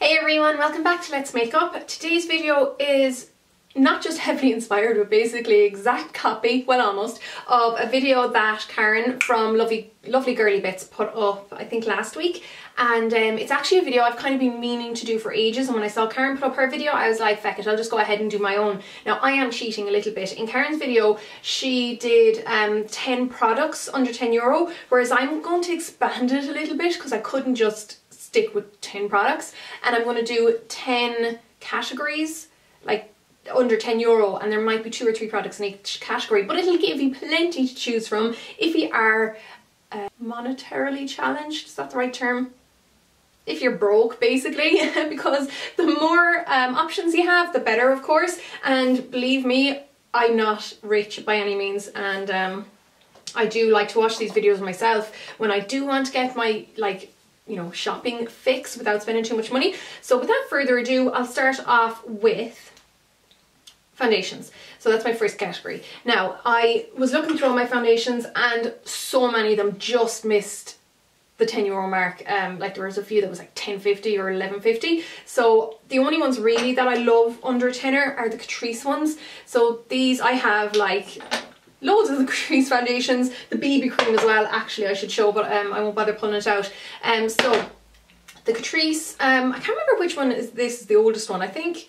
Hey everyone, welcome back to Let's Makeup. Today's video is not just heavily inspired, but basically exact copy, well almost, of a video that Karen from Lovely Girly Bits put up, I think last week. And it's actually a video I've kind of been meaning to do for ages, and when I saw Karen put up her video, I was like, feck it, I'll just go ahead and do my own. Now, I am cheating a little bit. In Karen's video, she did 10 products under €10, whereas I'm going to expand it a little bit because I couldn't just stick with 10 products, and I'm going to do 10 categories, like under €10, and there might be 2 or 3 products in each category, but it'll give you plenty to choose from if you are monetarily challenged. Is that the right term? If you're broke, basically, because the more options you have, the better, of course. And believe me, I'm not rich by any means, and I do like to watch these videos myself when I do want to get my, like, you know, shopping fix without spending too much money. So without further ado, I'll start off with foundations. So that's my first category. Now, I was looking through all my foundations and so many of them just missed the €10 mark. Like there was a few that was like $10.50 or $11.50. So the only ones really that I love under tenner are the Catrice ones. So these I have like loads of the Crease foundations, the BB cream as well, actually I should show, but I won't bother pulling it out. So the Catrice, I can't remember which one is this, is the oldest one. I think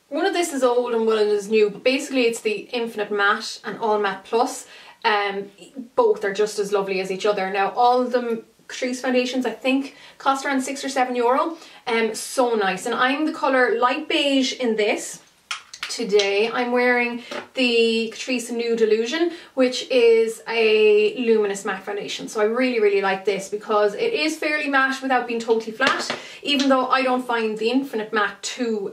one of this is old and one of it is new, but basically it's the Infinite Matte and All Matte Plus. Both are just as lovely as each other. Now all of them Catrice foundations I think cost around €6 or €7. So nice, and I'm the colour light beige in this. Today I'm wearing the Catrice Nude Illusion, which is a luminous matte foundation. So I really like this because it is fairly matte without being totally flat, even though I don't find the Infinite Matte too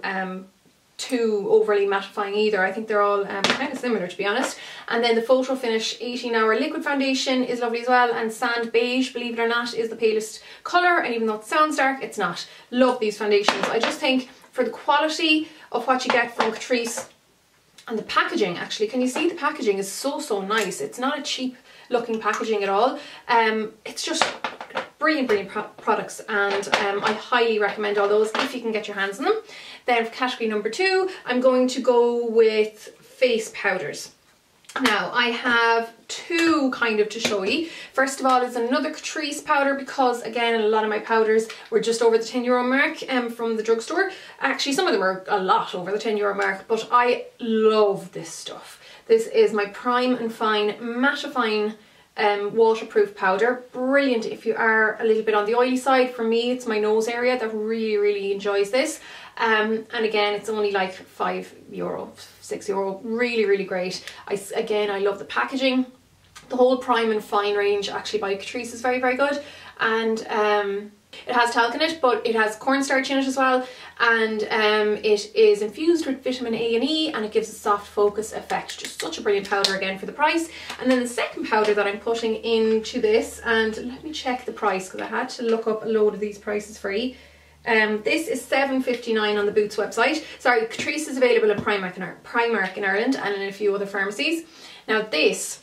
overly mattifying either. I think they're all kind of similar, to be honest. And then the Photo Finish 18-hour liquid foundation is lovely as well, and Sand Beige, believe it or not, is the palest colour, and even though it sounds dark, it's not. Love these foundations. I just think for the quality of what you get from Catrice, and the packaging, actually, can you see the packaging is so nice. It's not a cheap looking packaging at all. It's just brilliant products, and I highly recommend all those if you can get your hands on them. Then for category number 2, I'm going to go with face powders. Now I have 2 kind of to show you. First of all is another Catrice powder, because again a lot of my powders were just over the €10 mark from the drugstore. Actually some of them are a lot over the €10 mark, but I love this stuff. This is my Prime and Fine Mattifying waterproof powder. Brilliant if you are a little bit on the oily side. For me, it's my nose area that really enjoys this. And again, it's only like €5, €6. Really great. I love the packaging. The whole Prime and Fine range actually by Catrice is very good. And it has talc in it, but it has cornstarch in it as well, and it is infused with vitamin A and E, and it gives a soft focus effect. Just such a brilliant powder again for the price. And then the second powder that I'm putting into this, and let me check the price because I had to look up a load of these prices for you. This is $7.59 on the Boots website. Sorry, Catrice is available in Primark in Ireland and in a few other pharmacies. Now this,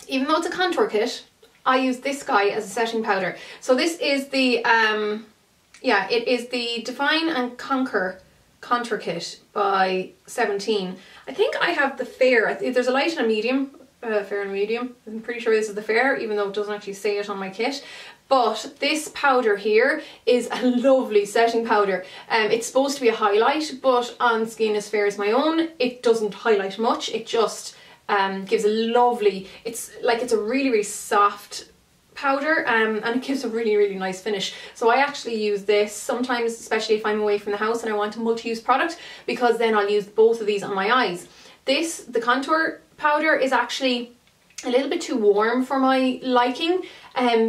even though it's a contour kit, I use this guy as a setting powder. So this is the, it is the Define and Conquer Contour Kit by 17. I think I have the fair. There's a light and a medium, fair and medium. I'm pretty sure this is the fair, even though it doesn't actually say it on my kit. But this powder here is a lovely setting powder. It's supposed to be a highlight, but on skin as fair as my own, it doesn't highlight much. It just gives a lovely, it's a really soft powder, and it gives a really nice finish. So I actually use this sometimes, especially if I'm away from the house and I want a multi-use product, because then I'll use both of these on my eyes. The contour powder is actually a little bit too warm for my liking,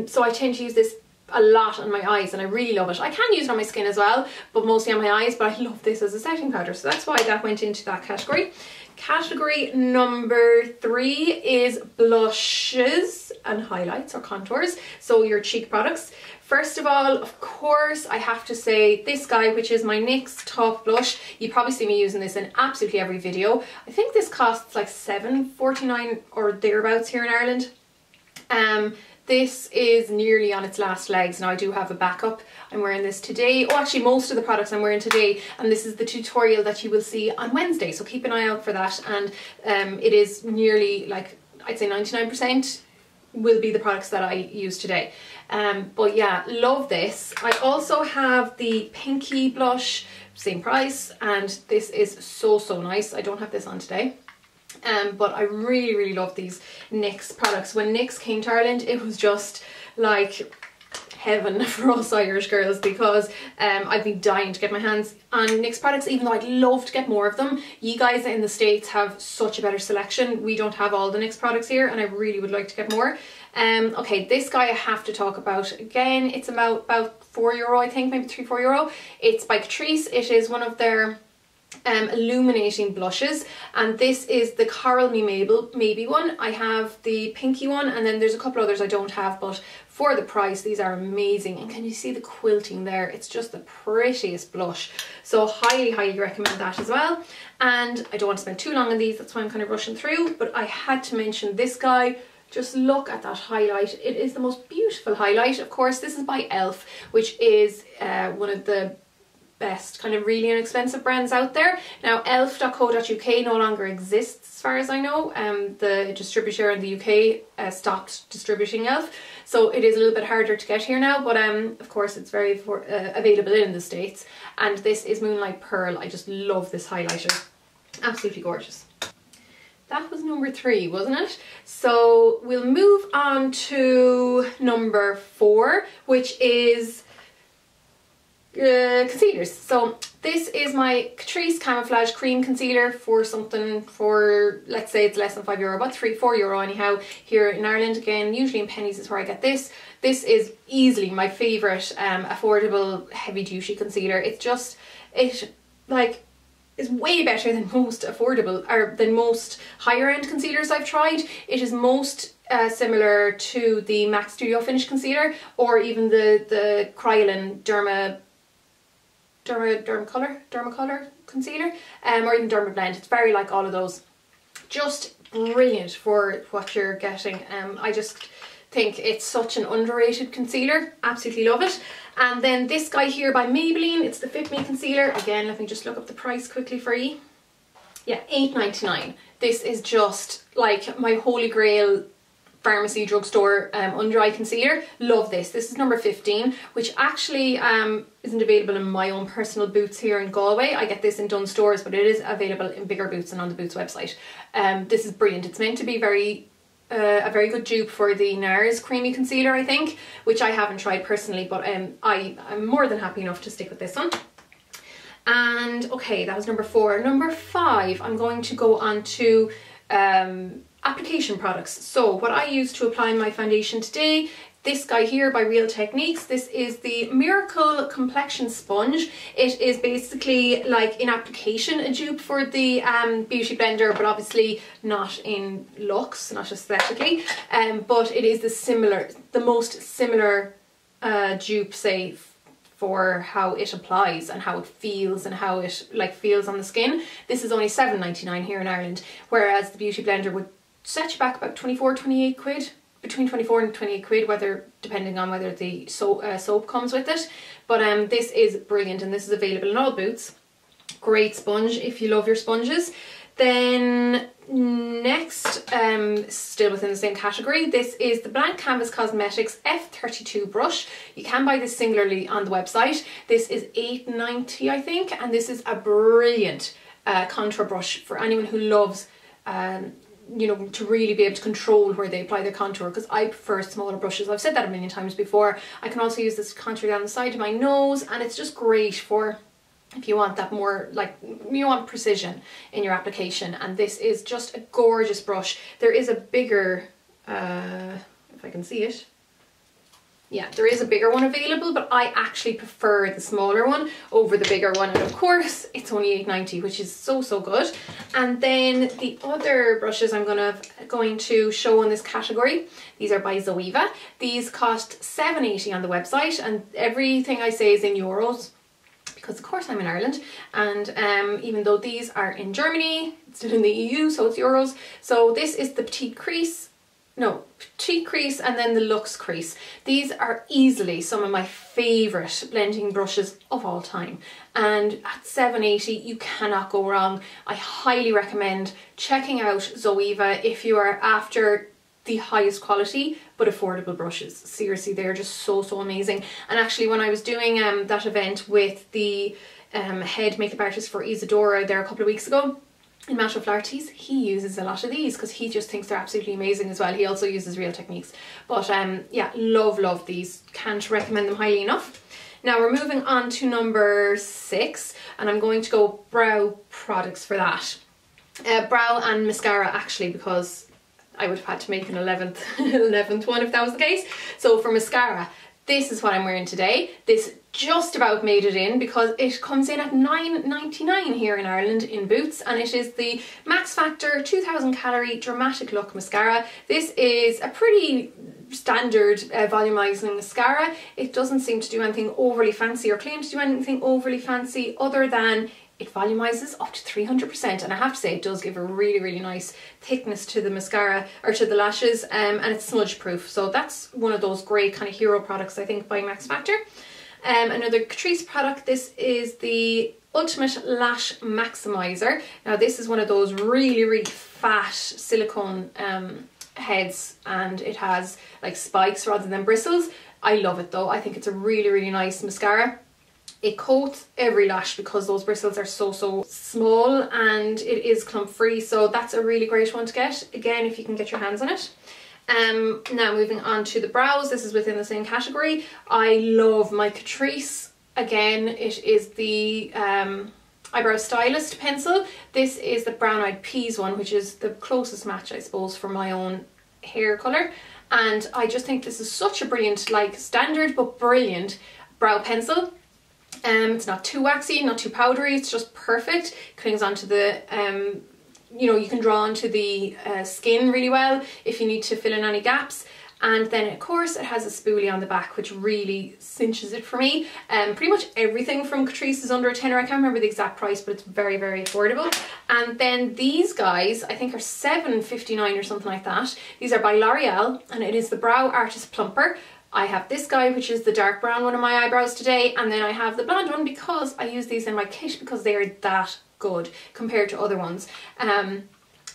so I tend to use this a lot on my eyes, and I really love it. I can use it on my skin as well, but mostly on my eyes, but I love this as a setting powder, so that's why that went into that category. Category number 3 is blushes and highlights or contours, so your cheek products. First of all, of course, I have to say this guy, which is my NYX Taupe Blush. You probably see me using this in absolutely every video. I think this costs like $7.49 or thereabouts here in Ireland. This is nearly on its last legs. Now I do have a backup. I'm wearing this today. Oh, actually most of the products I'm wearing today, and this is the tutorial that you will see on Wednesday, so keep an eye out for that. And it is nearly, like, I'd say 99% will be the products that I use today. But yeah, love this. I also have the Pinky Blush, same price, and this is so nice. I don't have this on today. But I really love these NYX products. When NYX came to Ireland, it was just like heaven for us Irish girls, because I've been dying to get my hands on NYX products, even though I'd love to get more of them. You guys in the States have such a better selection. We don't have all the NYX products here, and I really would like to get more. Okay, this guy I have to talk about. Again, it's about €4, I think, maybe €3-4. It's by Catrice. It is one of their illuminating blushes, and this is the Coral Me Maybe one. I have the pinky one, and then there's a couple others I don't have, but for the price these are amazing. And can you see the quilting there? It's just the prettiest blush, so highly recommend that as well. And I don't want to spend too long on these, that's why I'm kind of rushing through, but I had to mention this guy. Just look at that highlight. It is the most beautiful highlight. Of course, this is by ELF, which is one of the best kind of really inexpensive brands out there. Now elf.co.uk no longer exists as far as I know. The distributor in the UK stopped distributing ELF, so it is a little bit harder to get here now, but of course it's very available in the States. And this is MoonLight Pearl. I just love this highlighter, absolutely gorgeous. That was number 3, wasn't it? So we'll move on to number 4, which is concealers. So this is my Catrice Camouflage Cream Concealer for something, for let's say it's less than €5, about €3-4 anyhow here in Ireland. Again, usually in pennies is where I get this. This is easily my favourite affordable heavy duty concealer. It's just, it like is way better than most affordable, or than most higher end concealers I've tried. It is most similar to the MAC Studio Finish Concealer, or even the Kryolan Dermacolor Concealer, or even Derma Blend. It's very like all of those. Just brilliant for what you're getting. I just think it's such an underrated concealer. Absolutely love it. And then this guy here by Maybelline, it's the Fit Me Concealer. Again, let me just look up the price quickly for you. Yeah, $8.99. This is just like my holy grail pharmacy drugstore under eye concealer. Love this. This is number 15, which actually isn't available in my own personal Boots here in Galway. I get this in Dunnes Stores, but it is available in bigger Boots and on the Boots website. This is brilliant. It's meant to be a very good dupe for the NARS Creamy Concealer, I think, which I haven't tried personally, but I'm more than happy enough to stick with this one. And okay, that was number 4. Number 5, I'm going to go on to application products. So what I use to apply my foundation today, this guy here by Real Techniques. This is the Miracle Complexion Sponge. It is basically like in application a dupe for the Beauty Blender, but obviously not in looks, not aesthetically. But it is the most similar dupe, say, for how it applies and how it feels and how it like feels on the skin. This is only $7.99 here in Ireland, whereas the Beauty Blender would set you back about 24-28 quid, between 24 and 28 quid, whether depending on whether the soap comes with it. But this is brilliant, and this is available in all Boots. Great sponge if you love your sponges. Then next, still within the same category, this is the Blank Canvas Cosmetics F32 brush. You can buy this singularly on the website. This is $8.90 I think, and this is a brilliant contour brush for anyone who loves you know, to really be able to control where they apply their contour, because I prefer smaller brushes. I've said that a million times before. I can also use this to contour down the side of my nose, and it's just great for if you want that more, like, you want precision in your application. And this is just a gorgeous brush. There is a bigger, if I can see it, yeah, there is a bigger one available, but I actually prefer the smaller one over the bigger one. And of course, it's only $8.90, which is so good. And then the other brushes I'm going to show in this category, these are by Zoeva. These cost $7.80 on the website, and everything I say is in euros, because of course I'm in Ireland, and even though these are in Germany, it's still in the EU, so it's euros. So this is the Petite Crease Petite crease and then the Luxe crease. These are easily some of my favourite blending brushes of all time, and at $7.80 you cannot go wrong. I highly recommend checking out Zoeva if you are after the highest quality but affordable brushes. Seriously, they're just so amazing. And actually, when I was doing that event with the head makeup artist for Isadora there a couple of weeks ago in Matte Flarties, he uses a lot of these because he just thinks they're absolutely amazing as well. He also uses Real Techniques. But yeah, love these. Can't recommend them highly enough. Now we're moving on to number 6, and I'm going to go brow products for that. Brow and mascara actually, because I would have had to make an 11th one if that was the case. So for mascara, this is what I'm wearing today. This just about made it in because it comes in at $9.99 here in Ireland in Boots, and it is the Max Factor 2000 calorie dramatic look mascara. This is a pretty standard volumizing mascara. It doesn't seem to do anything overly fancy or claim to do anything overly fancy other than it volumizes up to 300%, and I have to say it does give a really nice thickness to the mascara or to the lashes, and it's smudge proof. So that's one of those great kind of hero products I think by Max Factor. Another Catrice product, this is the Ultimate Lash Maximizer. Now this is one of those really fat silicone heads, and it has like spikes rather than bristles. I love it though. I think it's a really nice mascara. It coats every lash because those bristles are so small, and it is clump free, so that's a really great one to get, again, if you can get your hands on it. Now moving on to the brows, this is within the same category. I love my Catrice. Again, it is the Eyebrow Stylist pencil. This is the Brown Eyed Peas one, which is the closest match, I suppose, for my own hair colour. And I just think this is such a brilliant, like standard but brilliant brow pencil. It's not too waxy, not too powdery, it's just perfect. Clings onto the, you know, you can draw onto the skin really well if you need to fill in any gaps. And then of course it has a spoolie on the back which really cinches it for me. Pretty much everything from Catrice is under a tenner. I can't remember the exact price, but it's very affordable. And then these guys I think are $7.59 or something like that. These are by L'Oreal, and it is the Brow Artist Plumper. I have this guy, which is the dark brown one of my eyebrows today, and then I have the blonde one because I use these in my kit because they are that good compared to other ones.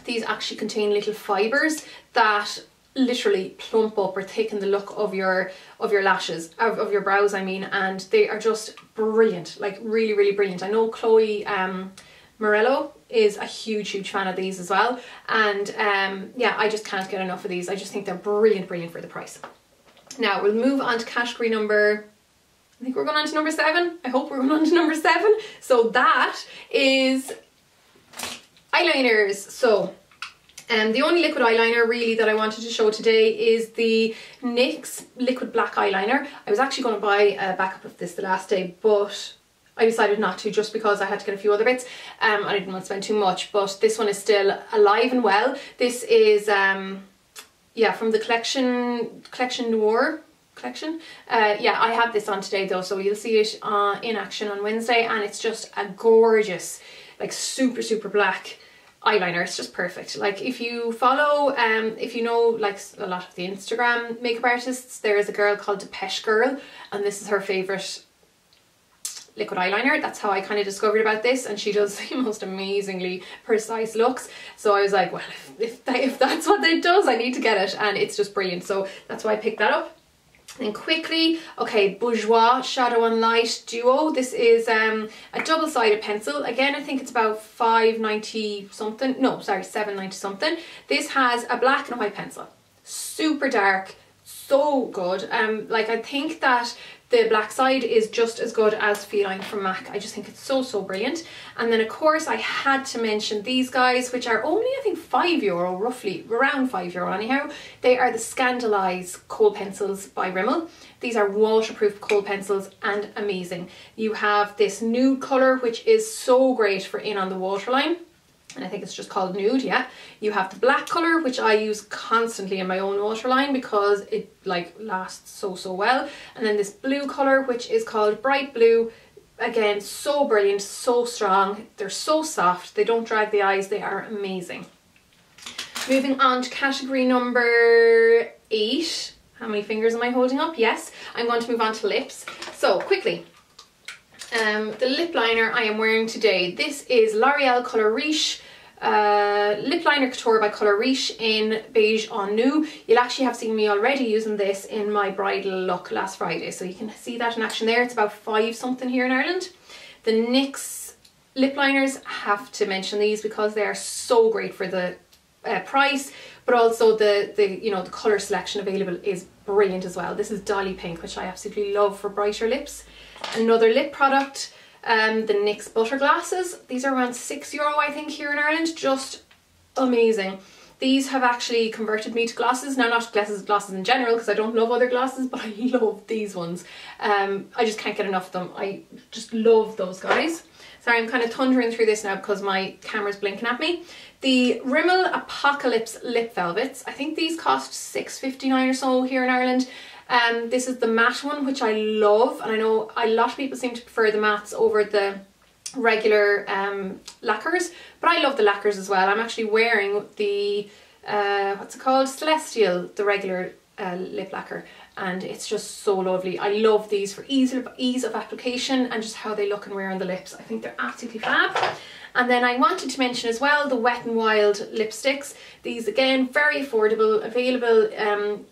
These actually contain little fibres that literally plump up or thicken the look of your lashes, of your brows I mean, and they are just brilliant, like really brilliant. I know Chloe Morello is a huge fan of these as well, and yeah, I just can't get enough of these. I just think they're brilliant for the price. Now we'll move on to category number, I think we're going on to number 7. I hope we're going on to number 7. So that is eyeliners. So the only liquid eyeliner really that I wanted to show today is the NYX Liquid Black Eyeliner. I was actually going to buy a backup of this the last day, but I decided not to just because I had to get a few other bits. I didn't want to spend too much, but this one is still alive and well. This is yeah, from the Collection Noir collection. Yeah, I have this on today though, so you'll see it in action on Wednesday, and it's just a gorgeous, like super black eyeliner. It's just perfect. Like if you follow, if you know like a lot of the Instagram makeup artists, there is a girl called Depeche Girl, and this is her favourite liquid eyeliner. That's how I kind of discovered about this, and she does the most amazingly precise looks. So I was like, well, if that's what it does, I need to get it, and it's just brilliant. So that's why I picked that up. Then quickly, okay, Bourjois Shadow and Light Duo. This is a double-sided pencil. Again, I think it's about $5.90 something. No, sorry, $7.90 something. This has a black and a white pencil. Super dark, so good. Like I think that the black side is just as good as Feline from MAC. I just think it's so brilliant. And then of course I had to mention these guys, which are only I think €5, roughly around €5 anyhow. They are the Scandalise Kohl pencils by Rimmel. These are waterproof kohl pencils and amazing. You have this nude colour, which is so great for in on the waterline. And I think it's just called Nude, yeah. You have the black colour, which I use constantly in my own waterline because it like lasts so well. And then this blue colour, which is called Bright Blue. Again, so brilliant, so strong. They're so soft. They don't drag the eyes. They are amazing. Moving on to category number 8. How many fingers am I holding up? Yes, I'm going to move on to lips. So quickly, the lip liner I am wearing today, this is L'Oreal Color Riche Lip Liner Couture by Color Riche in Beige en Nude. You'll actually have seen me already using this in my bridal look last Friday, so you can see that in action there. It's about 5 something here in Ireland. The NYX lip liners, have to mention these because they are so great for the price, but also the you know, the colour selection available is brilliant as well. This is Dolly Pink, which I absolutely love for brighter lips. Another lip product, the NYX Butter Glasses. These are around €6 I think here in Ireland. Just amazing. These have actually converted me to glasses. Now, not glasses in general, because I don't love other glasses, but I love these ones. I just can't get enough of them. I just love those guys. Sorry, I'm kind of thundering through this now because my camera's blinking at me. The Rimmel Apocalypse Lip Velvets. I think these cost $6.59 or so here in Ireland. This is the matte one, which I love, and I know a lot of people seem to prefer the mattes over the regular lacquers, but I love the lacquers as well. I'm actually wearing the what's it called, Celestial, the regular lip lacquer, and it's just so lovely. I love these for ease of application and just how they look and wear on the lips. I think they're absolutely fab. And then I wanted to mention as well the Wet n Wild lipsticks. These again, very affordable, available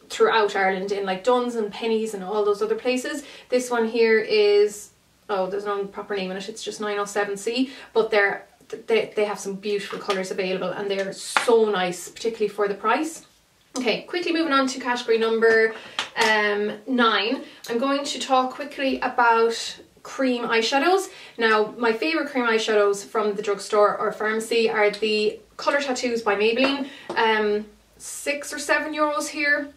throughout Ireland in like Dunnes and Pennies and all those other places. This one here is, oh, there's no proper name in it, it's just 907C, but they have some beautiful colours available and they're so nice, particularly for the price. Okay, quickly moving on to category number 9. I'm going to talk quickly about cream eyeshadows. Now, my favourite cream eyeshadows from the drugstore or pharmacy are the Colour Tattoos by Maybelline. €6 or €7 here.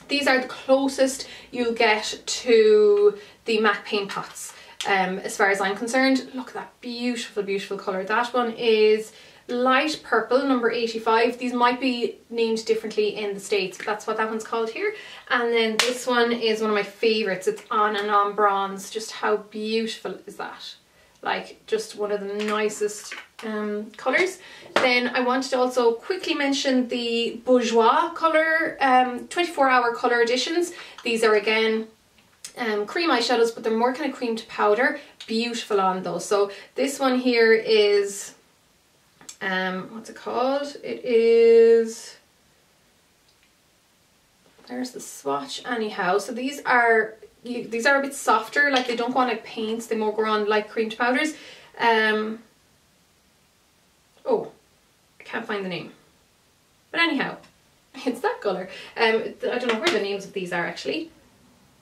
These are the closest you'll get to the MAC Paint Pots as far as I'm concerned. Look at that beautiful, beautiful colour. That one is light purple, number 85. These might be named differently in the States, but that's what that one's called here. And then this one is one of my favourites. It's On and On Bronze. Just how beautiful is that? Like, just one of the nicest colours. Then I wanted to also quickly mention the Bourjois colour 24-hour colour editions. These are again cream eyeshadows, but they're more kind of cream to powder. Beautiful on those. So this one here is what's it called? It is, there's the swatch anyhow. So these are a bit softer, like they don't go on like paints, they more go on like cream to powders. Oh, I can't find the name, but anyhow, it's that colour. I don't know where the names of these are actually.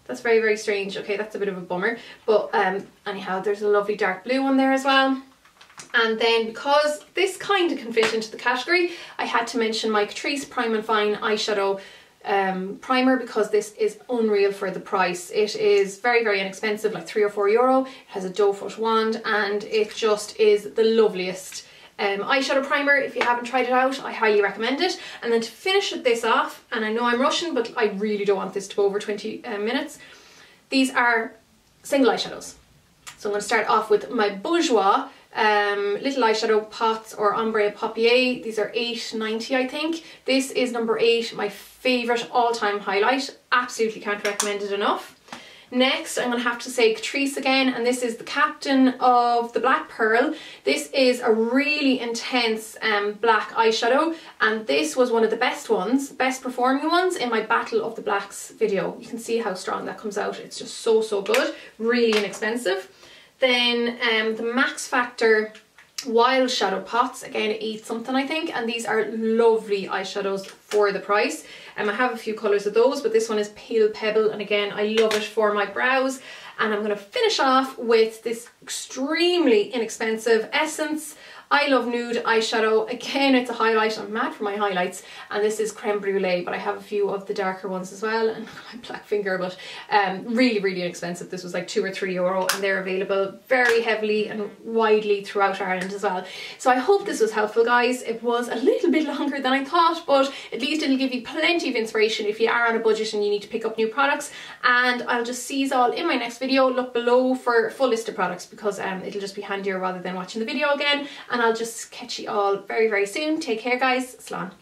That's very, very strange. Okay, that's a bit of a bummer, but anyhow, there's a lovely dark blue one there as well. And then, because this kind of can fit into the category, I had to mention my Catrice Prime and Fine eyeshadow primer, because this is unreal for the price. It is very, very inexpensive, like €3 or €4. It has a doe foot wand and it just is the loveliest eyeshadow primer. If you haven't tried it out, I highly recommend it. And then to finish this off, and I know I'm rushing, but I really don't want this to go over 20 minutes, these are single eyeshadows. So I'm going to start off with my Bourjois little eyeshadow pots or ombre paupier. These are $8.90 I think. This is number 8, my favourite all-time highlight. Absolutely can't recommend it enough. Next, I'm going to have to say Catrice again, and this is the Captain of the Black Pearl. This is a really intense black eyeshadow, and this was one of the best performing ones in my Battle of the Blacks video. You can see how strong that comes out. It's just so, so good. Really inexpensive. Then the Max Factor Wild Shadow Pots, again $8 something I think, and these are lovely eyeshadows for the price. I have a few colours of those, but this one is Pale Pebble, and again I love it for my brows. And I'm going to finish off with this extremely inexpensive Essence I Love Nude eyeshadow. Again, it's a highlight. I'm mad for my highlights, and this is Creme Brulee, but I have a few of the darker ones as well, and my black finger, but really, really inexpensive. This was like €2 or €3, and they're available very heavily and widely throughout Ireland as well. So I hope this was helpful, guys. It was a little bit longer than I thought, but at least it'll give you plenty of inspiration if you are on a budget and you need to pick up new products. And I'll just see you all in my next video. Look below for a full list of products, because it'll just be handier rather than watching the video again. And I'll just catch you all very, very soon. Take care, guys. Slán.